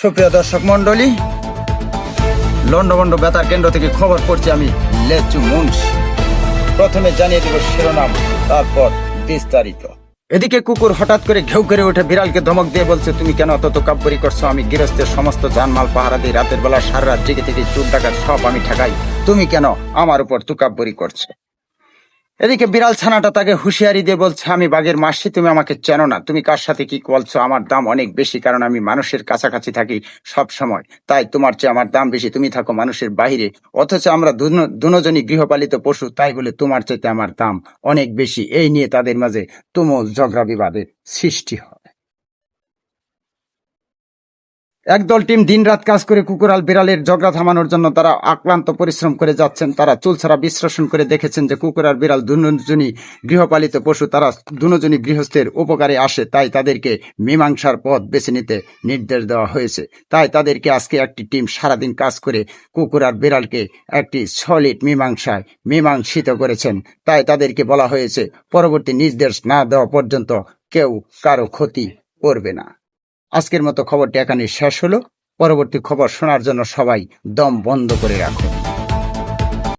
সুপ্রিয় দর্শক মন্ডলী, লন্ডভন্ড বেতার কেন্দ্র থেকে খবর পড়ছি আমি লেচু মুন্স। প্রথমে জানিয়ে দেব শিরোনাম, তারপর বিস্তারিত। এদিকে কুকুর হঠাৎ করে ঘেউ করে উঠে বিড়ালকে ধমক দিয়ে বলছে, তুমি কেন অত তোকাব্বরি করছো? আমি গৃহস্থের সমস্ত জানমাল পাহারা দিই, রাতের বেলা সারা রাত জেগে থেকে চুর ডাকাত সব আমি ঠেকাই, তুমি কেন আমার উপর তোকাব্বরি করছো? এদিকে বিড়াল ছানাটা তাকে হুঁশিয়ারি দিয়ে বলছে, আমি বাঘের মাসি, তুমি আমাকে চেনো না, তুমি কার সাথে কি বলছো? আমার দাম অনেক বেশি, কারণ আমি মানুষের কাছাকাছি থাকি সব সময়, তাই তোমার চেয়ে আমার দাম বেশি। তুমি থাকো মানুষের বাইরে, অথচ আমরা দুজনই গৃহপালিত পশু, তাই বলে তোমার চাইতে আমার দাম অনেক বেশি। এই নিয়ে তাদের মাঝে তুমুল ঝগড়া বিবাদের সৃষ্টি হয়। একদল টিম দিনরাত কাজ করে কুকুরাল বিড়ালের ঝগড়া থামানোর জন্য তারা আক্রান্ত পরিশ্রম করে যাচ্ছেন। তারা চুলছাড়া বিশ্লেষণ করে দেখেছেন যে কুকুর আর বিড়াল দুজনই গৃহপালিত পশু, তারা দুজনই গৃহস্থের উপকারে আসে, তাই তাদেরকে মীমাংসার পথ বেছে নিতে নির্দেশ দেওয়া হয়েছে। তাই তাদেরকে আজকে একটি টিম সারাদিন কাজ করে কুকুর আর বিড়ালকে একটি সলিড মীমাংসায় মীমাংসিত করেছেন। তাই তাদেরকে বলা হয়েছে পরবর্তী নির্দেশ না দেওয়া পর্যন্ত কেউ কারো ক্ষতি করবে না। আজকের মতো খবরটি এখানে শেষ হলো। পরবর্তী খবর শোনার জন্য সবাই দম বন্ধ করে রাখুন।